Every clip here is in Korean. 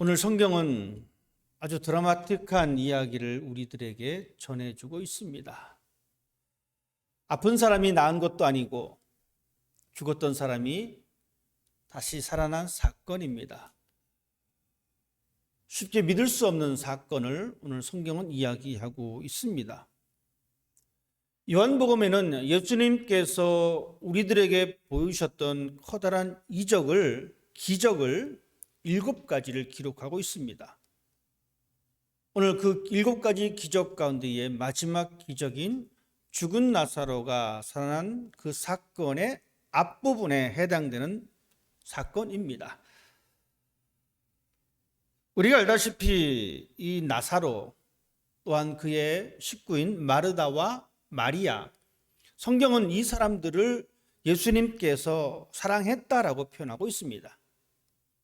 오늘 성경은 아주 드라마틱한 이야기를 우리들에게 전해주고 있습니다. 아픈 사람이 나은 것도 아니고 죽었던 사람이 다시 살아난 사건입니다. 쉽게 믿을 수 없는 사건을 오늘 성경은 이야기하고 있습니다. 요한복음에는 예수님께서 우리들에게 보이셨던 커다란 기적을 7가지를 기록하고 있습니다. 오늘 그 7가지 기적 가운데의 마지막 기적인 죽은 나사로가 살아난 그 사건의 앞부분에 해당되는 사건입니다. 우리가 알다시피 이 나사로 또한 그의 식구인 마르다와 마리아, 성경은 이 사람들을 예수님께서 사랑했다라고 표현하고 있습니다.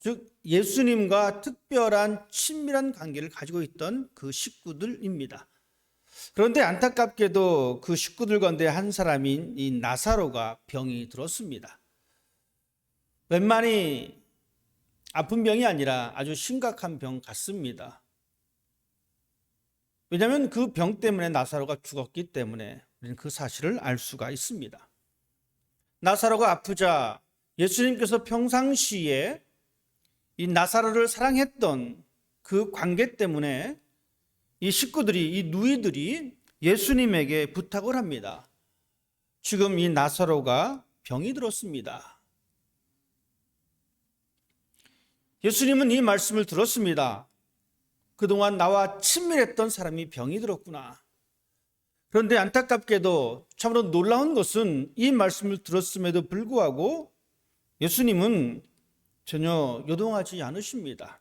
즉 예수님과 특별한 친밀한 관계를 가지고 있던 그 식구들입니다. 그런데 안타깝게도 그 식구들 가운데 한 사람인 이 나사로가 병이 들었습니다. 웬만히 아픈 병이 아니라 아주 심각한 병 같습니다. 왜냐하면 그 병 때문에 나사로가 죽었기 때문에 우리는 그 사실을 알 수가 있습니다. 나사로가 아프자 예수님께서 평상시에 이 나사로를 사랑했던 그 관계 때문에 이 식구들이, 이 누이들이 예수님에게 부탁을 합니다. 지금 이 나사로가 병이 들었습니다. 예수님은 이 말씀을 들었습니다. 그동안 나와 친밀했던 사람이 병이 들었구나. 그런데 안타깝게도 참으로 놀라운 것은 이 말씀을 들었음에도 불구하고 예수님은 전혀 요동하지 않으십니다.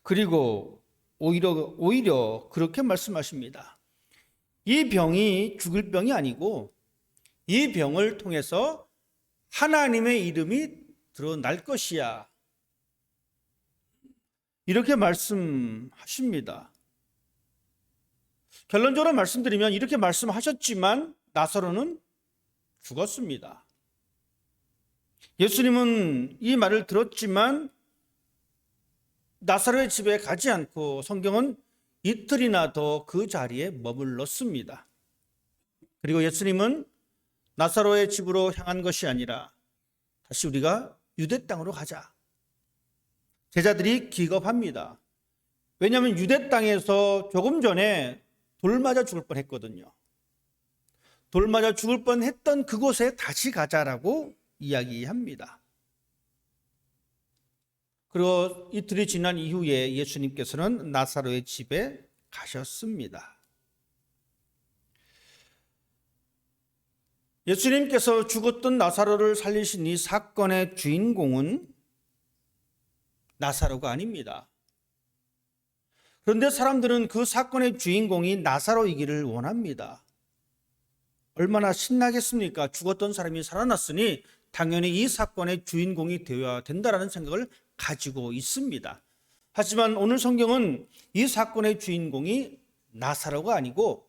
그리고 오히려 그렇게 말씀하십니다. 이 병이 죽을 병이 아니고 이 병을 통해서 하나님의 이름이 드러날 것이야. 이렇게 말씀하십니다. 결론적으로 말씀드리면 이렇게 말씀하셨지만 나사로는 죽었습니다. 예수님은 이 말을 들었지만 나사로의 집에 가지 않고 성경은 이틀이나 더 그 자리에 머물렀습니다. 그리고 예수님은 나사로의 집으로 향한 것이 아니라 다시 우리가 유대 땅으로 가자. 제자들이 기겁합니다. 왜냐하면 유대 땅에서 조금 전에 돌 맞아 죽을 뻔했거든요. 돌 맞아 죽을 뻔했던 그곳에 다시 가자라고 이야기합니다. 그리고 이틀이 지난 이후에 예수님께서는 나사로의 집에 가셨습니다. 예수님께서 죽었던 나사로를 살리신 이 사건의 주인공은 나사로가 아닙니다. 그런데 사람들은 그 사건의 주인공이 나사로이기를 원합니다. 얼마나 신나겠습니까? 죽었던 사람이 살아났으니 당연히 이 사건의 주인공이 되어야 된다는 생각을 가지고 있습니다. 하지만 오늘 성경은 이 사건의 주인공이 나사로가 아니고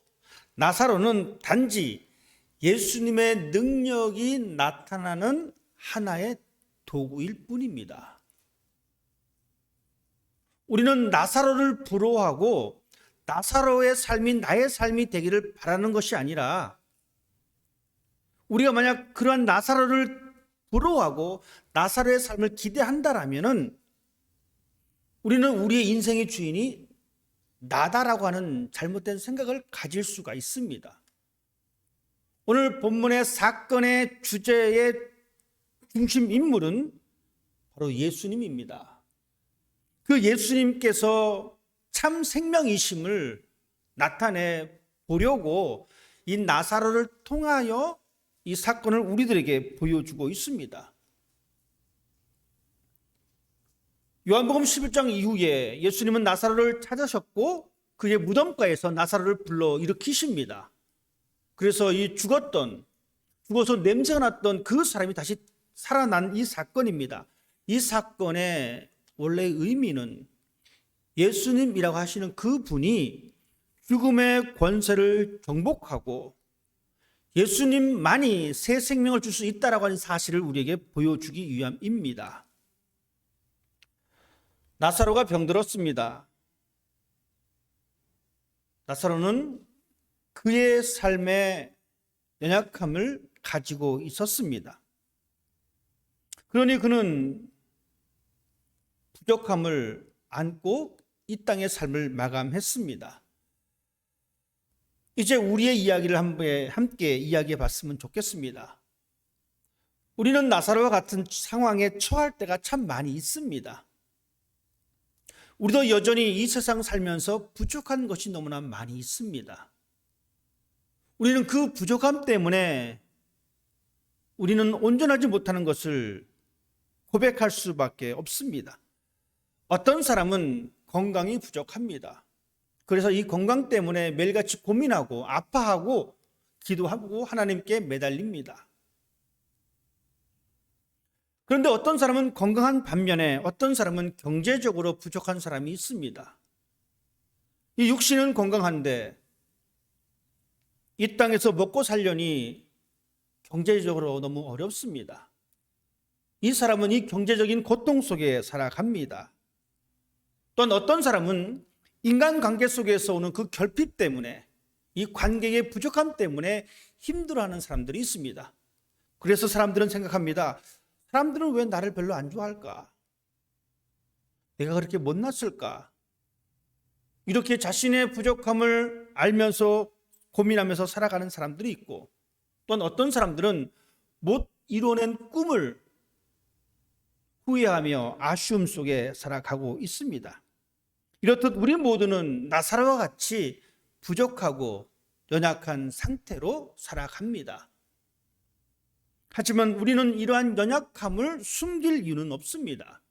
나사로는 단지 예수님의 능력이 나타나는 하나의 도구일 뿐입니다. 우리는 나사로를 부러워하고 나사로의 삶이 나의 삶이 되기를 바라는 것이 아니라 우리가 만약 그러한 나사로를 부러워하고 나사로의 삶을 기대한다라면은 우리는 우리의 인생의 주인이 나다라고 하는 잘못된 생각을 가질 수가 있습니다. 오늘 본문의 사건의 주제의 중심 인물은 바로 예수님입니다. 그 예수님께서 참 생명이심을 나타내 보려고 이 나사로를 통하여 이 사건을 우리들에게 보여주고 있습니다. 요한복음 11장 이후에 예수님은 나사로를 찾으셨고 그의 무덤가에서 나사로를 불러 일으키십니다. 그래서 이 죽어서 냄새가 났던 그 사람이 다시 살아난 이 사건입니다. 이 사건의 원래의 의미는 예수님이라고 하시는 그 분이 죽음의 권세를 정복하고 예수님만이 새 생명을 줄 수 있다라고 하는 사실을 우리에게 보여주기 위함입니다. 나사로가 병들었습니다. 나사로는 그의 삶의 연약함을 가지고 있었습니다. 그러니 그는 부족함을 안고 이 땅의 삶을 마감했습니다. 이제 우리의 이야기를 함께 이야기해 봤으면 좋겠습니다. 우리는 나사로와 같은 상황에 처할 때가 참 많이 있습니다. 우리도 여전히 이 세상 살면서 부족한 것이 너무나 많이 있습니다. 우리는 그 부족함 때문에 우리는 온전하지 못하는 것을 고백할 수밖에 없습니다. 어떤 사람은 건강이 부족합니다. 그래서 이 건강 때문에 매일같이 고민하고 아파하고 기도하고 하나님께 매달립니다. 그런데 어떤 사람은 건강한 반면에 어떤 사람은 경제적으로 부족한 사람이 있습니다. 이 육신은 건강한데 이 땅에서 먹고 살려니 경제적으로 너무 어렵습니다. 이 사람은 이 경제적인 고통 속에 살아갑니다. 또한 어떤 사람은 인간관계 속에서 오는 그 결핍 때문에 이 관계의 부족함 때문에 힘들어하는 사람들이 있습니다. 그래서 사람들은 생각합니다. 사람들은 왜 나를 별로 안 좋아할까? 내가 그렇게 못났을까? 이렇게 자신의 부족함을 알면서 고민하면서 살아가는 사람들이 있고, 또한 어떤 사람들은 못 이뤄낸 꿈을 후회하며 아쉬움 속에 살아가고 있습니다. 이렇듯 우리 모두는 나사로와 같이 부족하고 연약한 상태로 살아갑니다. 하지만 우리는 이러한 연약함을 숨길 이유는 없습니다.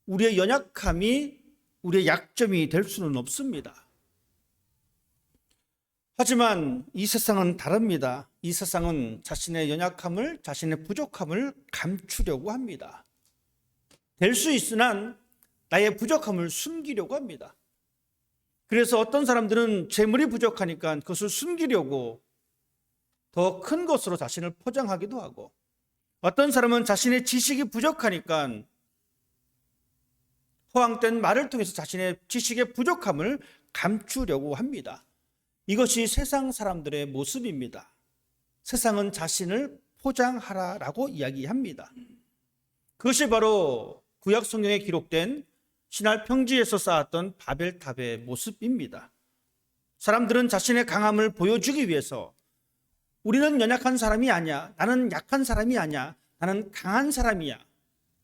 우리의 연약함이 우리의 약점이 될 수는 없습니다. 하지만 이 세상은 다릅니다. 이 세상은 자신의 연약함을, 자신의 부족함을 감추려고 합니다. 될 수 있으나 나의 부족함을 숨기려고 합니다. 그래서 어떤 사람들은 재물이 부족하니까 그것을 숨기려고 더 큰 것으로 자신을 포장하기도 하고, 어떤 사람은 자신의 지식이 부족하니까 허황된 말을 통해서 자신의 지식의 부족함을 감추려고 합니다. 이것이 세상 사람들의 모습입니다. 세상은 자신을 포장하라라고 이야기합니다. 그것이 바로 구약 성경에 기록된 신할 평지에서 쌓았던 바벨탑의 모습입니다. 사람들은 자신의 강함을 보여주기 위해서 우리는 연약한 사람이 아니야, 나는 약한 사람이 아니야, 나는 강한 사람이야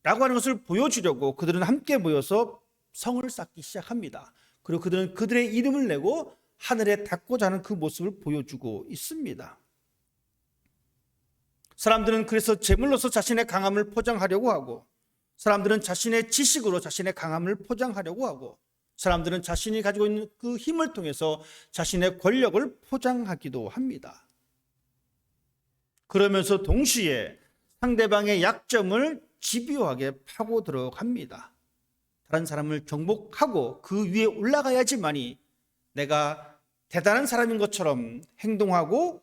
라고 하는 것을 보여주려고 그들은 함께 모여서 성을 쌓기 시작합니다. 그리고 그들은 그들의 이름을 내고 하늘에 닿고자 하는 그 모습을 보여주고 있습니다. 사람들은 그래서 제물로서 자신의 강함을 포장하려고 하고, 사람들은 자신의 지식으로 자신의 강함을 포장하려고 하고, 사람들은 자신이 가지고 있는 그 힘을 통해서 자신의 권력을 포장하기도 합니다. 그러면서 동시에 상대방의 약점을 집요하게 파고 들어갑니다. 다른 사람을 정복하고 그 위에 올라가야지만이 내가 대단한 사람인 것처럼 행동하고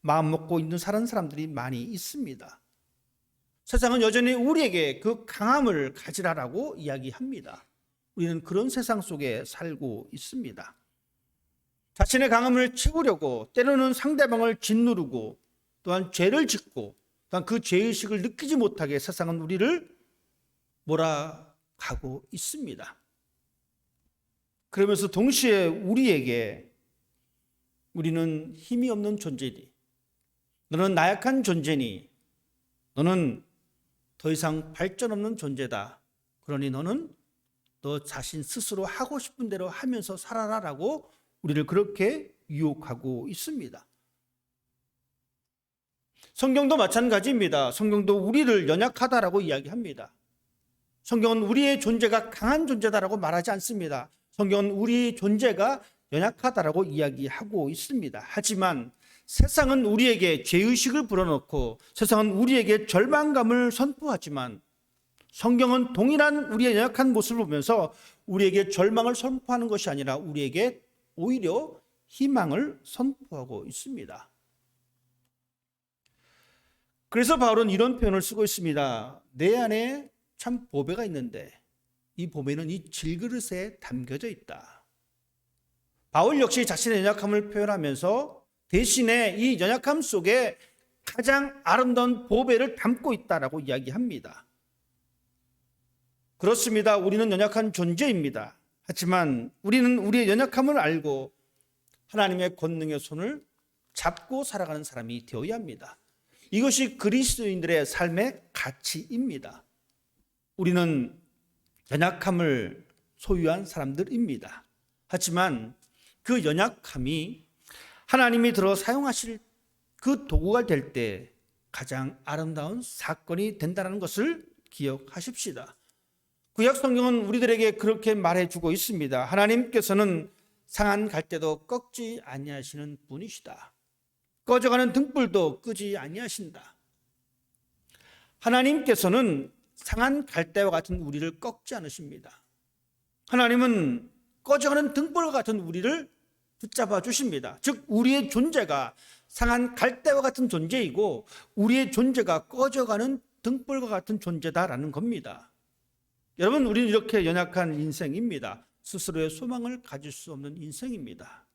마음 먹고 있는 사람들이 많이 있습니다. 세상은 여전히 우리에게 그 강함을 가지라라고 이야기합니다. 우리는 그런 세상 속에 살고 있습니다. 자신의 강함을 채우려고 때로는 상대방을 짓누르고 또한 죄를 짓고 또한 그 죄의식을 느끼지 못하게 세상은 우리를 몰아가고 있습니다. 그러면서 동시에 우리는 힘이 없는 존재니, 너는 나약한 존재니, 너는 더 이상 발전 없는 존재다. 그러니 너는 너 자신 스스로 하고 싶은 대로 하면서 살아라라고 우리를 그렇게 유혹하고 있습니다. 성경도 마찬가지입니다. 성경도 우리를 연약하다라고 이야기합니다. 성경은 우리의 존재가 강한 존재다라고 말하지 않습니다. 성경은 우리의 존재가 연약하다라고 이야기하고 있습니다. 하지만 세상은 우리에게 죄의식을 불어넣고 세상은 우리에게 절망감을 선포하지만 성경은 동일한 우리의 연약한 모습을 보면서 우리에게 절망을 선포하는 것이 아니라 우리에게 오히려 희망을 선포하고 있습니다. 그래서 바울은 이런 표현을 쓰고 있습니다. 내 안에 참 보배가 있는데 이 보배는 이 질그릇에 담겨져 있다. 바울 역시 자신의 연약함을 표현하면서 대신에 이 연약함 속에 가장 아름다운 보배를 담고 있다라고 이야기합니다. 그렇습니다. 우리는 연약한 존재입니다. 하지만 우리는 우리의 연약함을 알고 하나님의 권능의 손을 잡고 살아가는 사람이 되어야 합니다. 이것이 그리스도인들의 삶의 가치입니다. 우리는 연약함을 소유한 사람들입니다. 하지만 그 연약함이 하나님이 들어 사용하실 그 도구가 될 때 가장 아름다운 사건이 된다는 것을 기억하십시다. 구약 성경은 우리들에게 그렇게 말해주고 있습니다. 하나님께서는 상한 갈대도 꺾지 아니하시는 분이시다. 꺼져가는 등불도 끄지 아니하신다. 하나님께서는 상한 갈대와 같은 우리를 꺾지 않으십니다. 하나님은 꺼져가는 등불과 같은 우리를 붙잡아 주십니다. 즉 우리의 존재가 상한 갈대와 같은 존재이고 우리의 존재가 꺼져가는 등불과 같은 존재다라는 겁니다. 여러분, 우리는 이렇게 연약한 인생입니다. 스스로의 소망을 가질 수 없는 인생입니다.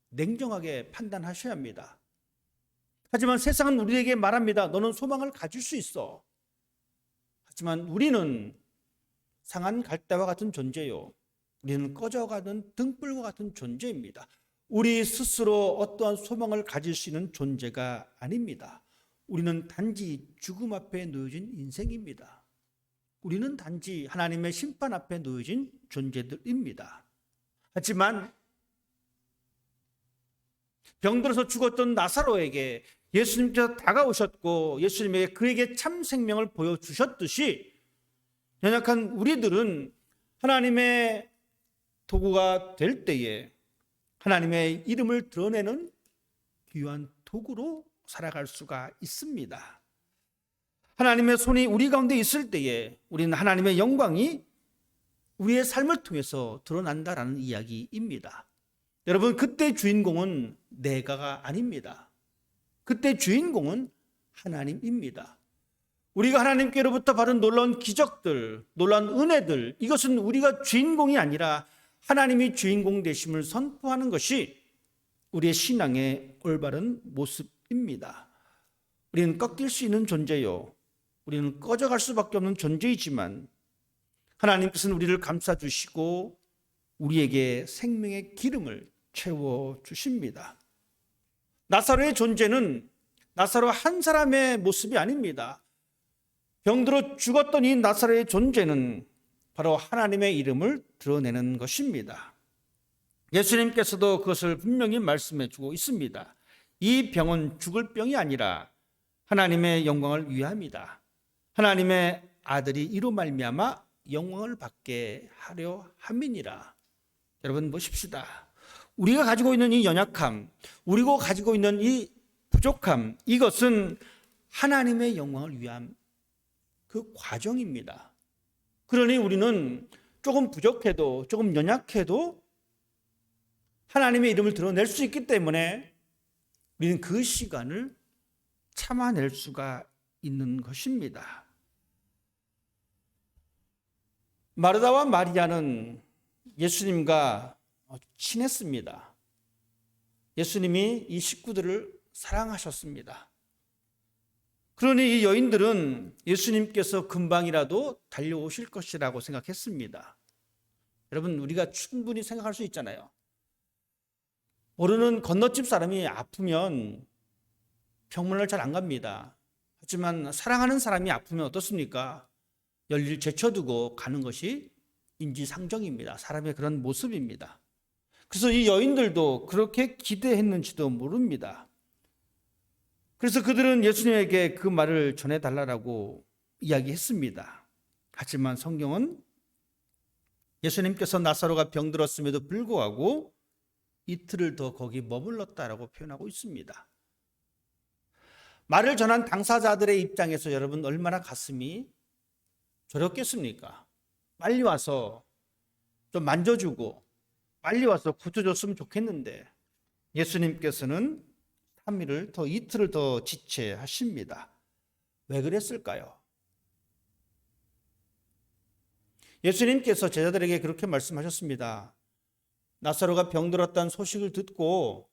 냉정하게 판단하셔야 합니다. 하지만 세상은 우리에게 말합니다. 너는 소망을 가질 수 있어. 하지만 우리는 상한 갈대와 같은 존재요. 우리는 꺼져가는 등불과 같은 존재입니다. 우리 스스로 어떠한 소망을 가질 수 있는 존재가 아닙니다. 우리는 단지 죽음 앞에 놓여진 인생입니다. 우리는 단지 하나님의 심판 앞에 놓여진 존재들입니다. 하지만 병들어서 죽었던 나사로에게 예수님께서 다가오셨고 예수님에게 그에게 참 생명을 보여주셨듯이 연약한 우리들은 하나님의 도구가 될 때에 하나님의 이름을 드러내는 귀한 도구로 살아갈 수가 있습니다. 하나님의 손이 우리 가운데 있을 때에 우리는 하나님의 영광이 우리의 삶을 통해서 드러난다라는 이야기입니다. 여러분, 그때 주인공은 내가가 아닙니다. 그때 주인공은 하나님입니다. 우리가 하나님께로부터 받은 놀라운 기적들, 놀라운 은혜들, 이것은 우리가 주인공이 아니라 하나님이 주인공 되심을 선포하는 것이 우리의 신앙의 올바른 모습입니다. 우리는 꺾일 수 있는 존재요. 우리는 꺼져갈 수밖에 없는 존재이지만 하나님께서는 우리를 감싸주시고 우리에게 생명의 기름을 채워주십니다. 나사로의 존재는 나사로 한 사람의 모습이 아닙니다. 병들어 죽었던 이 나사로의 존재는 바로 하나님의 이름을 드러내는 것입니다. 예수님께서도 그것을 분명히 말씀해 주고 있습니다. 이 병은 죽을 병이 아니라 하나님의 영광을 위함이다. 하나님의 아들이 이로 말미암아 영광을 받게 하려 함이니라. 여러분 보십시다. 우리가 가지고 있는 이 연약함, 우리가 가지고 있는 이 부족함, 이것은 하나님의 영광을 위한 그 과정입니다. 그러니 우리는 조금 부족해도 조금 연약해도 하나님의 이름을 드러낼 수 있기 때문에 우리는 그 시간을 참아낼 수가 있는 것입니다. 마르다와 마리아는 예수님과 친했습니다. 예수님이 이 식구들을 사랑하셨습니다. 그러니 이 여인들은 예수님께서 금방이라도 달려오실 것이라고 생각했습니다. 여러분, 우리가 충분히 생각할 수 있잖아요. 모르는 건너집 사람이 아프면 병문안을 잘 안 갑니다. 하지만 사랑하는 사람이 아프면 어떻습니까? 열일 제쳐두고 가는 것이 인지상정입니다. 사람의 그런 모습입니다. 그래서 이 여인들도 그렇게 기대했는지도 모릅니다. 그래서 그들은 예수님에게 그 말을 전해달라고 이야기했습니다. 하지만 성경은 예수님께서 나사로가 병들었음에도 불구하고 이틀을 더 거기 머물렀다라고 표현하고 있습니다. 말을 전한 당사자들의 입장에서 여러분 얼마나 가슴이 저렸겠습니까? 빨리 와서 좀 만져주고 빨리 와서 구조줬으면 좋겠는데 예수님께서는 3일을 더 이틀을 더 지체하십니다. 왜 그랬을까요? 예수님께서 제자들에게 그렇게 말씀하셨습니다. 나사로가 병들었다는 소식을 듣고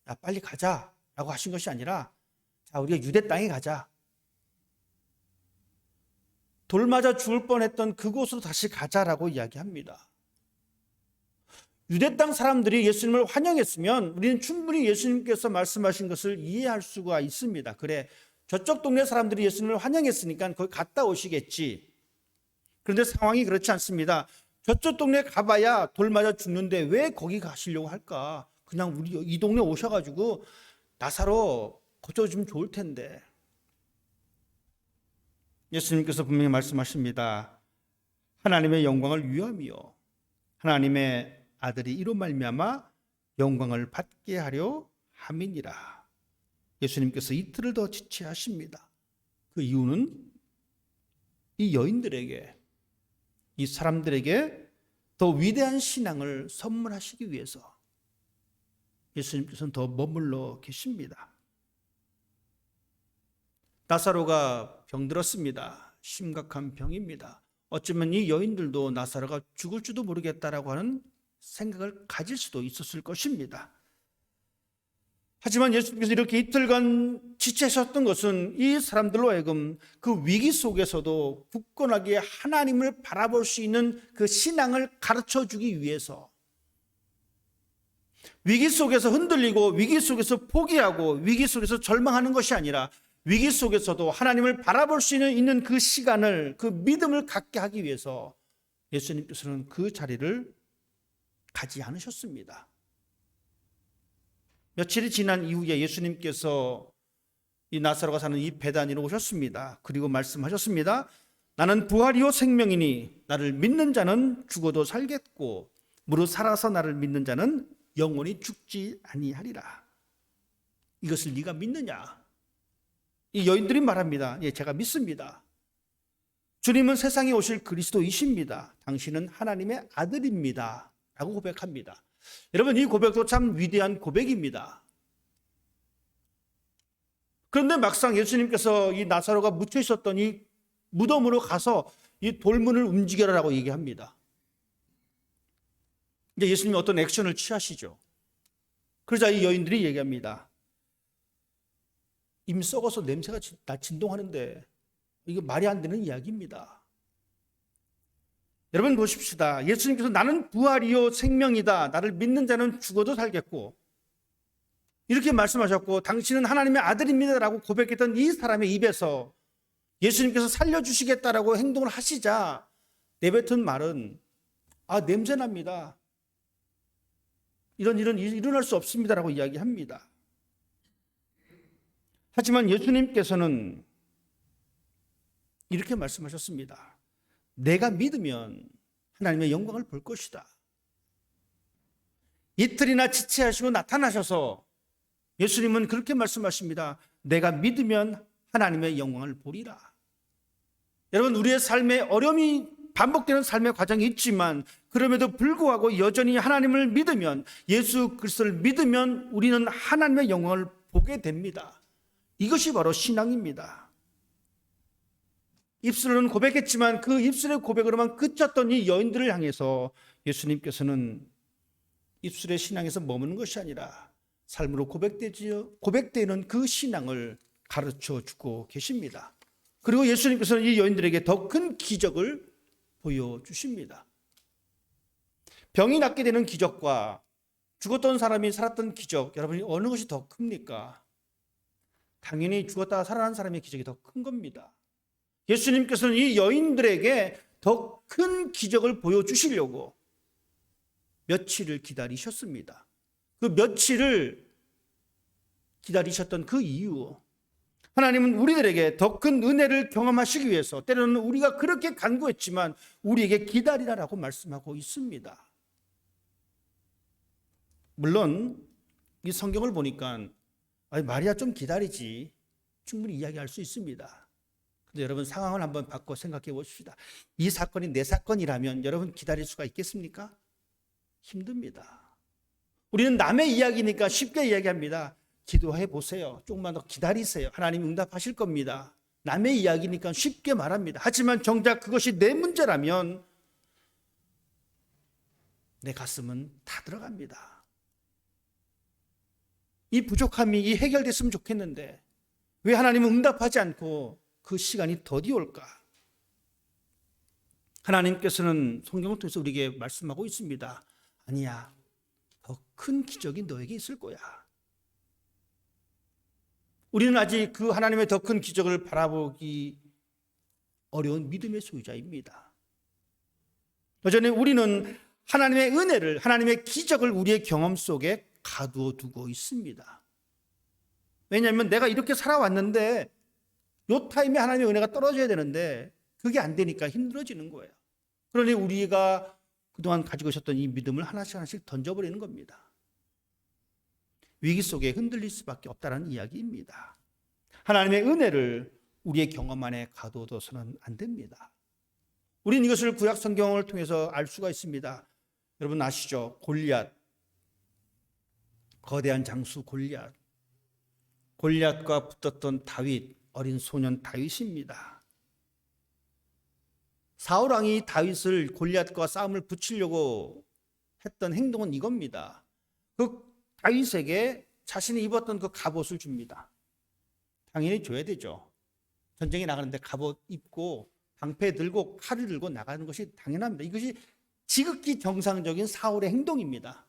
야, 빨리 가자라고 하신 것이 아니라 자, 우리가 유대 땅에 가자. 돌 맞아 죽을 뻔했던 그곳으로 다시 가자라고 이야기합니다. 유대 땅 사람들이 예수님을 환영했으면 우리는 충분히 예수님께서 말씀하신 것을 이해할 수가 있습니다. 그래, 저쪽 동네 사람들이 예수님을 환영했으니까 거기 갔다 오시겠지. 그런데 상황이 그렇지 않습니다. 저쪽 동네 가봐야 돌 맞아 죽는데 왜 거기 가시려고 할까? 그냥 우리 이 동네 오셔가지고 나사로 고쳐주면 좋을 텐데. 예수님께서 분명히 말씀하십니다. 하나님의 영광을 위함이요 하나님의 아들이 이로 말미암아 영광을 받게 하려 함이니라. 예수님께서 이틀을 더 지체하십니다. 그 이유는 이 여인들에게, 이 사람들에게 더 위대한 신앙을 선물하시기 위해서 예수님께서는 더 머물러 계십니다. 나사로가 병들었습니다. 심각한 병입니다. 어쩌면 이 여인들도 나사로가 죽을지도 모르겠다라고 하는 생각을 가질 수도 있었을 것입니다. 하지만 예수님께서 이렇게 이틀간 지체하셨던 것은 이 사람들로 하여금 그 위기 속에서도 굳건하게 하나님을 바라볼 수 있는 그 신앙을 가르쳐주기 위해서, 위기 속에서 흔들리고 위기 속에서 포기하고 위기 속에서 절망하는 것이 아니라 위기 속에서도 하나님을 바라볼 수 있는 그 시간을, 그 믿음을 갖게 하기 위해서 예수님께서는 그 자리를 가지 않으셨습니다. 며칠이 지난 이후에 예수님께서 이 나사로가 사는 이 베다니로 오셨습니다. 그리고 말씀하셨습니다. 나는 부활이요 생명이니 나를 믿는 자는 죽어도 살겠고 무릇 살아서 나를 믿는 자는 영원히 죽지 아니하리라. 이것을 네가 믿느냐? 이 여인들이 말합니다. 예, 제가 믿습니다. 주님은 세상에 오실 그리스도이십니다. 당신은 하나님의 아들입니다. 라고 고백합니다. 여러분, 이 고백도 참 위대한 고백입니다. 그런데 막상 예수님께서 이 나사로가 묻혀 있었던 이 무덤으로 가서 이 돌문을 움직여라라고 얘기합니다. 이제 예수님이 어떤 액션을 취하시죠. 그러자 이 여인들이 얘기합니다. 이미 썩어서 냄새가 진동하는데 이게 말이 안 되는 이야기입니다. 여러분 보십시다. 예수님께서 나는 부활이요 생명이다. 나를 믿는 자는 죽어도 살겠고 이렇게 말씀하셨고 당신은 하나님의 아들입니다라고 고백했던 이 사람의 입에서 예수님께서 살려주시겠다라고 행동을 하시자 내뱉은 말은 냄새납니다. 이런 일은 일어날 수 없습니다라고 이야기합니다. 하지만 예수님께서는 이렇게 말씀하셨습니다. 내가 믿으면 하나님의 영광을 볼 것이다. 이틀이나 지체하시고 나타나셔서 예수님은 그렇게 말씀하십니다. 내가 믿으면 하나님의 영광을 보리라. 여러분, 우리의 삶에 어려움이 반복되는 삶의 과정이 있지만 그럼에도 불구하고 여전히 하나님을 믿으면, 예수 그리스도를 믿으면 우리는 하나님의 영광을 보게 됩니다. 이것이 바로 신앙입니다. 입술로는 고백했지만 그 입술의 고백으로만 그쳤던 이 여인들을 향해서 예수님께서는 입술의 신앙에서 머무는 것이 아니라 삶으로 고백되는 그 신앙을 가르쳐 주고 계십니다. 그리고 예수님께서는 이 여인들에게 더 큰 기적을 보여주십니다. 병이 낫게 되는 기적과 죽었던 사람이 살았던 기적, 여러분이 어느 것이 더 큽니까? 당연히 죽었다가 살아난 사람의 기적이 더 큰 겁니다. 예수님께서는 이 여인들에게 더 큰 기적을 보여주시려고 며칠을 기다리셨습니다. 그 며칠을 기다리셨던 그 이유, 하나님은 우리들에게 더 큰 은혜를 경험하시기 위해서 때로는 우리가 그렇게 간구했지만 우리에게 기다리라라고 말씀하고 있습니다. 물론 이 성경을 보니까 마리아 좀 기다리지 충분히 이야기할 수 있습니다. 근데 여러분 상황을 한번 바꿔 생각해 보십시다. 이 사건이 내 사건이라면 여러분 기다릴 수가 있겠습니까? 힘듭니다. 우리는 남의 이야기니까 쉽게 이야기합니다. 기도해 보세요. 조금만 더 기다리세요. 하나님 응답하실 겁니다. 남의 이야기니까 쉽게 말합니다. 하지만 정작 그것이 내 문제라면 내 가슴은 다 들어갑니다. 이 부족함이 해결됐으면 좋겠는데 왜 하나님은 응답하지 않고 그 시간이 더디 올까? 하나님께서는 성경을 통해서 우리에게 말씀하고 있습니다. 아니야, 더 큰 기적이 너에게 있을 거야. 우리는 아직 그 하나님의 더 큰 기적을 바라보기 어려운 믿음의 소유자입니다. 여전히 우리는 하나님의 은혜를, 하나님의 기적을 우리의 경험 속에 가두어 두고 있습니다. 왜냐하면 내가 이렇게 살아왔는데 요 타임에 하나님의 은혜가 떨어져야 되는데 그게 안 되니까 힘들어지는 거예요. 그러니 우리가 그동안 가지고 있었던 이 믿음을 하나씩 던져버리는 겁니다. 위기 속에 흔들릴 수밖에 없다는 이야기입니다. 하나님의 은혜를 우리의 경험 안에 가둬둬서는 안 됩니다. 우리는 이것을 구약 성경을 통해서 알 수가 있습니다. 여러분 아시죠? 골리앗, 거대한 장수 골리앗. 골리앗과 붙었던 다윗, 어린 소년 다윗입니다. 사울 왕이 다윗을 골리앗과 싸움을 붙이려고 했던 행동은 이겁니다. 그 다윗에게 자신이 입었던 그 갑옷을 줍니다. 당연히 줘야 되죠. 전쟁에 나가는데 갑옷 입고 방패 들고 칼을 들고 나가는 것이 당연합니다. 이것이 지극히 정상적인 사울의 행동입니다.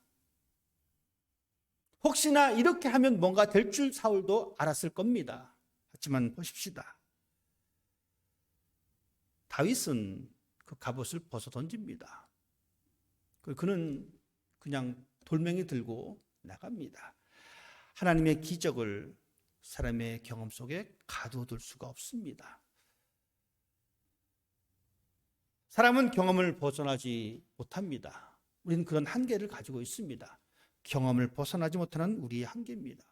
혹시나 이렇게 하면 뭔가 될 줄 사울도 알았을 겁니다. 하지만 보십시다. 다윗은 그 갑옷을 벗어 던집니다. 그는 그냥 돌멩이 들고 나갑니다. 하나님의 기적을 사람의 경험 속에 가둬둘 수가 없습니다. 사람은 경험을 벗어나지 못합니다. 우리는 그런 한계를 가지고 있습니다. 경험을 벗어나지 못하는 우리의 한계입니다.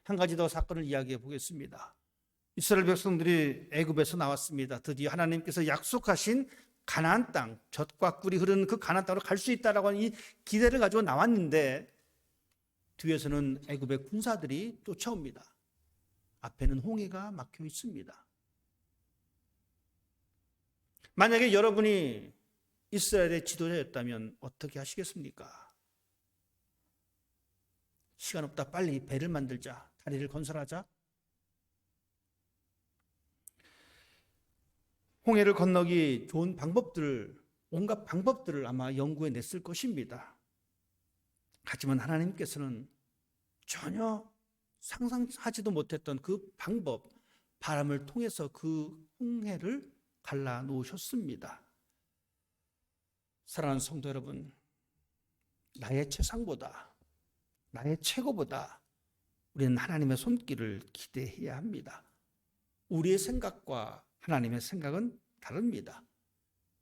한 가지 더 사건을 이야기해 보겠습니다. 이스라엘 백성들이 애굽에서 나왔습니다. 드디어 하나님께서 약속하신 가나안 땅, 젖과 꿀이 흐르는 그 가나안 땅으로 갈 수 있다라고 하는 이 기대를 가지고 나왔는데 뒤에서는 애굽의 군사들이 쫓아옵니다. 앞에는 홍해가 막혀 있습니다. 만약에 여러분이 이스라엘의 지도자였다면 어떻게 하시겠습니까? 시간 없다, 빨리 배를 만들자, 다리를 건설하자. 홍해를 건너기 좋은 방법들을, 온갖 방법들을 아마 연구해 냈을 것입니다. 하지만 하나님께서는 전혀 상상하지도 못했던 그 방법, 바람을 통해서 그 홍해를 갈라 놓으셨습니다. 사랑하는 성도 여러분, 나의 최상보다, 나의 최고보다 우리는 하나님의 손길을 기대해야 합니다. 우리의 생각과 하나님의 생각은 다릅니다.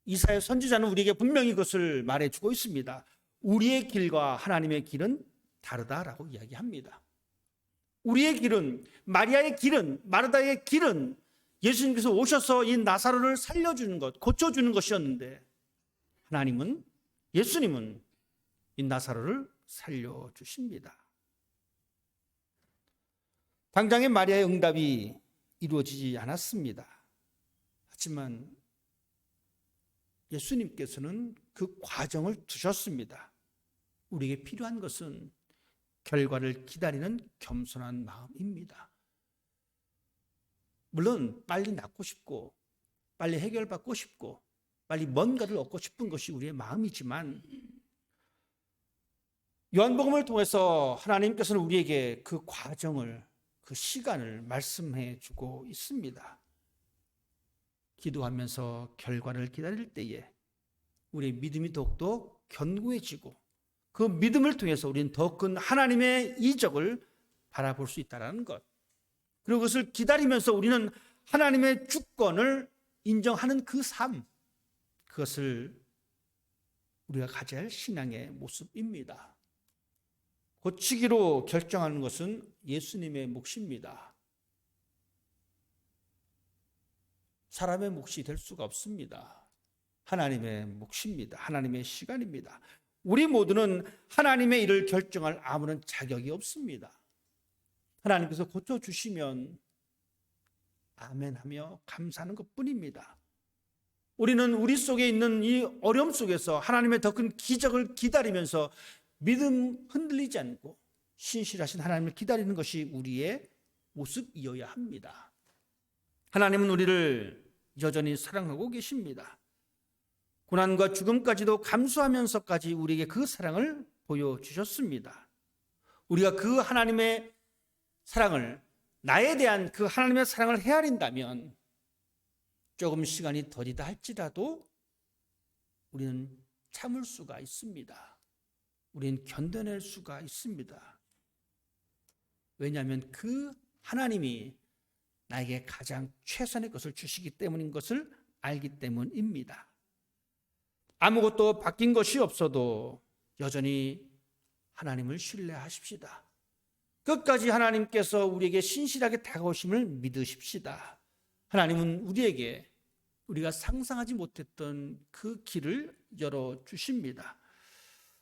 이사야 선지자는 우리에게 분명히 그것을 말해주고 있습니다. 우리의 길과 하나님의 길은 다르다라고 이야기합니다. 우리의 길은, 마리아의 길은, 마르다의 길은 예수님께서 오셔서 이 나사로를 살려주는 것, 고쳐주는 것이었는데 하나님은, 예수님은 이 나사로를 살려주십니다. 당장의 마리아의 응답이 이루어지지 않았습니다. 하지만 예수님께서는 그 과정을 두셨습니다. 우리에게 필요한 것은 결과를 기다리는 겸손한 마음입니다. 물론 빨리 낫고 싶고 빨리 해결받고 싶고 빨리 뭔가를 얻고 싶은 것이 우리의 마음이지만 요한복음을 통해서 하나님께서는 우리에게 그 과정을, 그 시간을 말씀해 주고 있습니다. 기도하면서 결과를 기다릴 때에 우리의 믿음이 더욱더 견고해지고 그 믿음을 통해서 우리는 더 큰 하나님의 이적을 바라볼 수 있다는 것, 그리고 그것을 기다리면서 우리는 하나님의 주권을 인정하는 그 삶, 그것을 우리가 가져야 할 신앙의 모습입니다. 고치기로 결정하는 것은 예수님의 몫입니다. 사람의 몫이 될 수가 없습니다. 하나님의 몫입니다. 하나님의 시간입니다. 우리 모두는 하나님의 일을 결정할 아무런 자격이 없습니다. 하나님께서 고쳐주시면 아멘하며 감사하는 것뿐입니다. 우리는 우리 속에 있는 이 어려움 속에서 하나님의 더 큰 기적을 기다리면서 믿음 흔들리지 않고 신실하신 하나님을 기다리는 것이 우리의 모습이어야 합니다. 하나님은 우리를 여전히 사랑하고 계십니다. 고난과 죽음까지도 감수하면서까지 우리에게 그 사랑을 보여주셨습니다. 우리가 그 하나님의 사랑을, 나에 대한 그 하나님의 사랑을 헤아린다면 조금 시간이 더디다 할지라도 우리는 참을 수가 있습니다. 우리는 견뎌낼 수가 있습니다. 왜냐하면 그 하나님이 나에게 가장 최선의 것을 주시기 때문인 것을 알기 때문입니다. 아무것도 바뀐 것이 없어도 여전히 하나님을 신뢰하십시다. 끝까지 하나님께서 우리에게 신실하게 다가오심을 믿으십시다. 하나님은 우리에게 우리가 상상하지 못했던 그 길을 열어주십니다.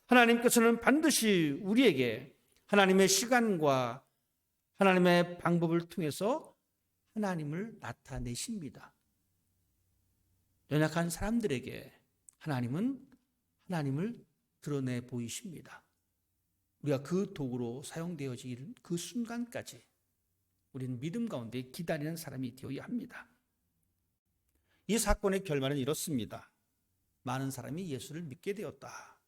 하나님께서는 반드시 우리에게 하나님의 시간과 하나님의 방법을 통해서 하나님을 나타내십니다. 연약한 사람들에게 하나님은 하나님을 드러내 보이십니다. 우리가 그 도구로 사용되어지는 그 순간까지 우리는 믿음 가운데 기다리는 사람이 되어야 합니다. 이 사건의 결말은 이렇습니다. 많은 사람이 예수를 믿게 되었다.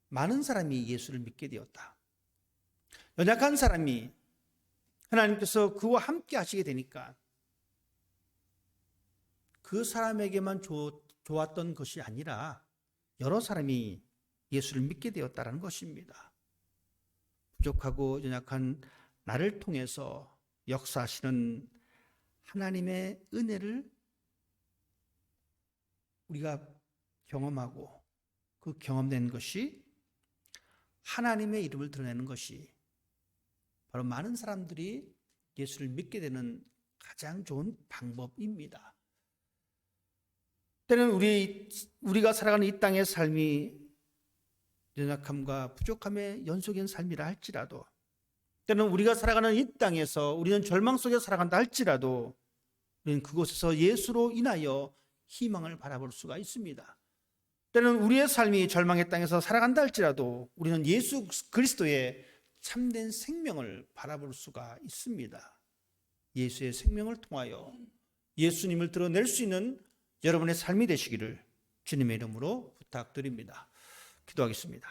많은 사람이 예수를 믿게 되었다. 연약한 사람이 하나님께서 그와 함께 하시게 되니까 그 사람에게만 좋았던 것이 아니라 여러 사람이 예수를 믿게 되었다는 것입니다. 부족하고 연약한 나를 통해서 역사하시는 하나님의 은혜를 우리가 경험하고 그 경험된 것이 하나님의 이름을 드러내는 것이 바로 많은 사람들이 예수를 믿게 되는 가장 좋은 방법입니다. 때는 우리가 살아가는 이 땅의 삶이 연약함과 부족함의 연속인 삶이라 할지라도, 때는 우리가 살아가는 이 땅에서 우리는 절망 속에 살아간다 할지라도 우리는 그곳에서 예수로 인하여 희망을 바라볼 수가 있습니다. 때는 우리의 삶이 절망의 땅에서 살아간다 할지라도 우리는 예수 그리스도의 참된 생명을 바라볼 수가 있습니다. 예수의 생명을 통하여 예수님을 드러낼 수 있는 여러분의 삶이 되시기를 주님의 이름으로 부탁드립니다. 기도하겠습니다.